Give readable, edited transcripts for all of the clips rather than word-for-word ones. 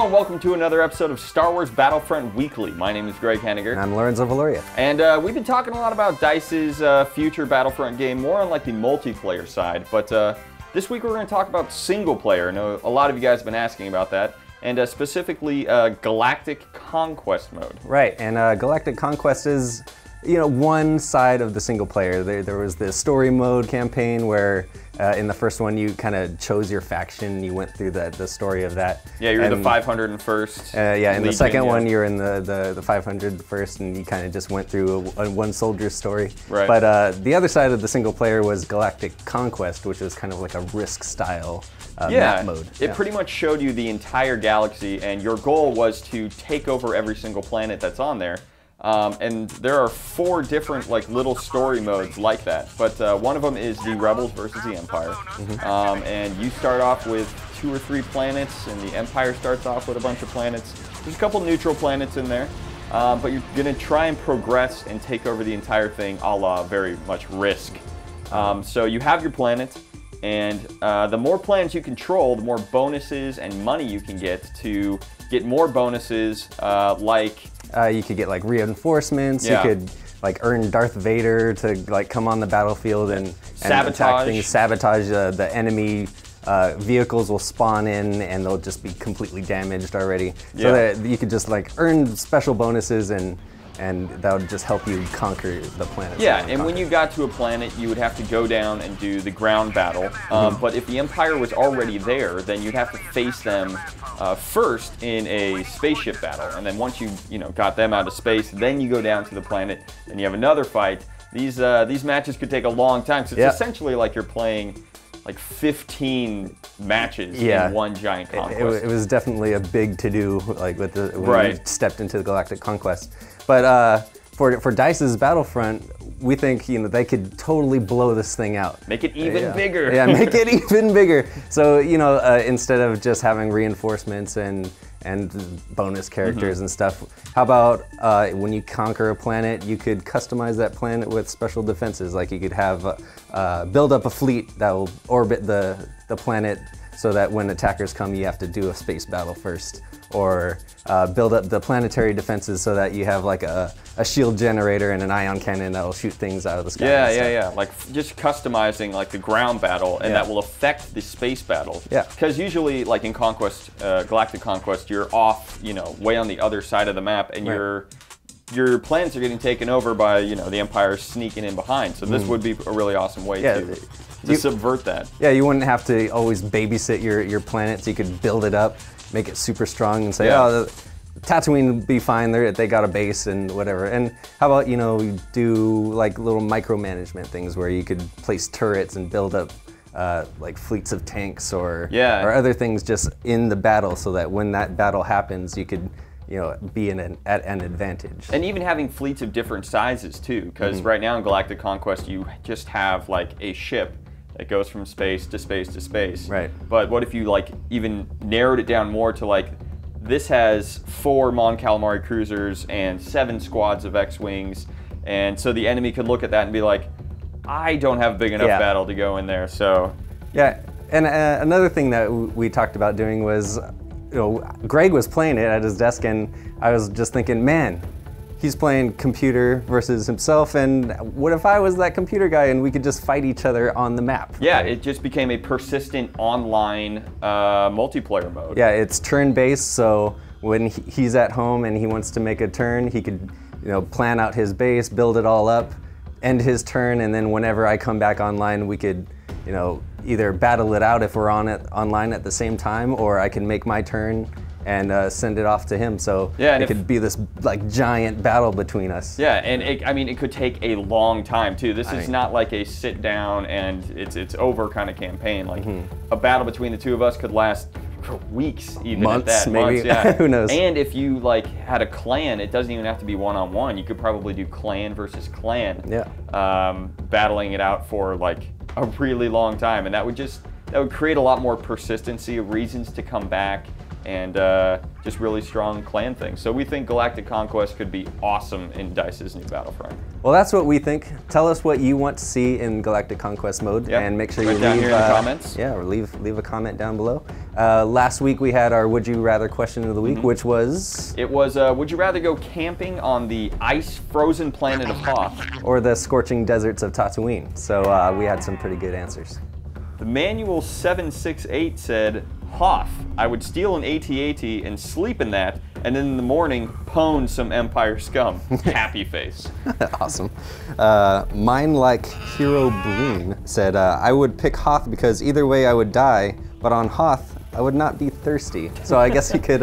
and welcome to another episode of Star Wars Battlefront Weekly. My name is Greg Henniger. And I'm Lorenzo Valoria. And we've been talking a lot about DICE's future Battlefront game, more on like the multiplayer side. But this week we're going to talk about single player. I know a lot of you guys have been asking about that. And specifically Galactic Conquest mode. Right, and Galactic Conquest is, one side of the single player. There was the story mode campaign where in the first one you kind of chose your faction, you went through the story of that. Yeah, you're the 501st. Yeah, in the second one you're in the 501st, and you kind of just went through a one soldier's story. Right. But the other side of the single player was Galactic Conquest, which is kind of like a risk style map mode. It pretty much showed you the entire galaxy, and your goal was to take over every single planet that's on there. And there are 4 different little story modes like that, but one of them is the Rebels versus the Empire. And you start off with 2 or 3 planets, and the Empire starts off with a bunch of planets. There's a couple neutral planets in there, but you're going to try and progress and take over the entire thing a la very much Risk. So you have your planets, and the more planets you control, the more bonuses and money you can get to get more bonuses you could get reinforcements. Yeah. You could earn Darth Vader to come on the battlefield and attack things. Sabotage the enemy vehicles will spawn in and they'll just be completely damaged already. So that you could just earn special bonuses and that would just help you conquer the planet. Yeah, and when you got to a planet, you would have to go down and do the ground battle. But if the Empire was already there, then you'd have to face them first in a spaceship battle. And then once you got them out of space, then you go down to the planet and you have another fight. These matches could take a long time. So it's essentially like you're playing 15 matches in one giant conquest. It was definitely a big to-do when we stepped into the Galactic Conquest. But for DICE's Battlefront, we think they could totally blow this thing out. Make it even bigger. Yeah, make it even bigger. So instead of just having reinforcements and bonus characters and stuff, how about when you conquer a planet, you could customize that planet with special defenses. Like you could have build up a fleet that will orbit the planet so that when attackers come, you have to do a space battle first. Or build up the planetary defenses so that you have a shield generator and an ion cannon that'll shoot things out of the sky. Yeah. Just customizing the ground battle, and that will affect the space battle. Yeah. Because usually, in Conquest, Galactic Conquest, you're off, way on the other side of the map, and your planets are getting taken over by, the Empire sneaking in behind. So this would be a really awesome way to subvert that. Yeah, you wouldn't have to always babysit your planets. You could build it up, make it super strong, and say, Tatooine would be fine. They got a base and whatever. And how about do little micromanagement things where you could place turrets and build up fleets of tanks or other things just in the battle, so that when that battle happens, you could be at an advantage. And even having fleets of different sizes too, because right now in Galactic Conquest you just have a ship that goes from space to space to space. Right. But what if you even narrowed it down more to this has 4 Mon Calamari cruisers and 7 squads of X-Wings, and so the enemy could look at that and be like, I don't have a big enough battle to go in there, so. Yeah, and another thing that we talked about doing was, Greg was playing it at his desk, and I was just thinking, man, he's playing computer versus himself, and what if I was that computer guy and we could just fight each other on the map? Yeah, it just became a persistent online multiplayer mode. Yeah, it's turn-based, so when he's at home and he wants to make a turn, he could plan out his base, build it all up, end his turn, and then whenever I come back online, we could either battle it out if we're online at the same time, or I can make my turn and send it off to him. So it could be this giant battle between us. Yeah, and it could take a long time too. This is not a sit down and it's over kind of campaign. A battle between the two of us could last weeks, even months, at that. Maybe. Months, yeah. Who knows? And if you had a clan, it doesn't even have to be one-on-one. You could probably do clan versus clan. Yeah. Battling it out for a really long time, and that would create a lot more persistency of reasons to come back and just really strong clan things. So we think Galactic Conquest could be awesome in DICE's new Battlefront. Well, that's what we think. Tell us what you want to see in Galactic Conquest mode, and make sure you leave down here in the comments. Yeah, or leave a comment down below. Last week we had our Would You Rather question of the week, which was? It was, would you rather go camping on the ice-frozen planet of Hoth, or the scorching deserts of Tatooine? So we had some pretty good answers. The Manual 768 said, Hoth, I would steal an AT-AT and sleep in that, and then in the morning, pwn some Empire scum. Happy face. Awesome. Mine Like Hero Breen said, I would pick Hoth because either way I would die, but on Hoth, I would not be thirsty. So I guess he could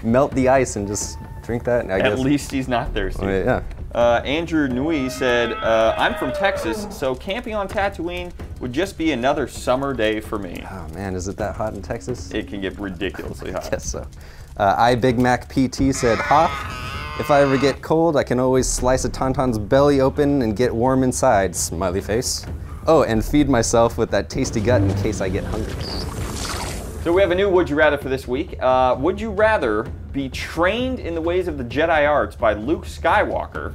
melt the ice and just drink that. At least he's not thirsty. Oh, yeah. Andrew Nui said, I'm from Texas, so camping on Tatooine would just be another summer day for me. Oh man, is it that hot in Texas? It can get ridiculously hot. I guess so. I Big Mac PT said, Hoth, if I ever get cold, I can always slice a Tauntaun's belly open and get warm inside, smiley face. Oh, and feed myself with that tasty gut in case I get hungry. So we have a new Would You Rather for this week. Would you rather be trained in the ways of the Jedi arts by Luke Skywalker,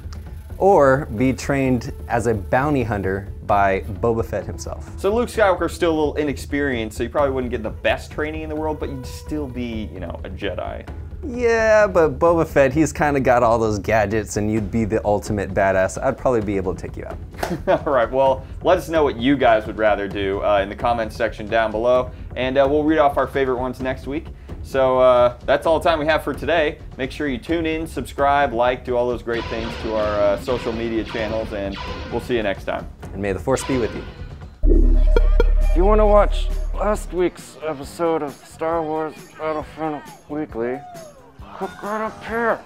or be trained as a bounty hunter by Boba Fett himself? So Luke Skywalker's still a little inexperienced, so you probably wouldn't get the best training in the world, but you'd still be, you know, a Jedi. Yeah, but Boba Fett, he's kind of got all those gadgets, and you'd be the ultimate badass. I'd probably be able to take you out. All right, well, let us know what you guys would rather do in the comments section down below, and we'll read off our favorite ones next week. So that's all the time we have for today. Make sure you tune in, subscribe, like, do all those great things to our social media channels, and we'll see you next time. And may the Force be with you. If you want to watch last week's episode of Star Wars Battlefront Weekly, click right up here.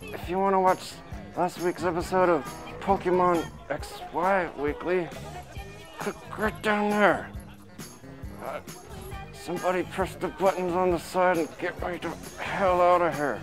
If you want to watch last week's episode of Pokemon XY Weekly, click right down there. Somebody press the buttons on the side and get me the hell out of here.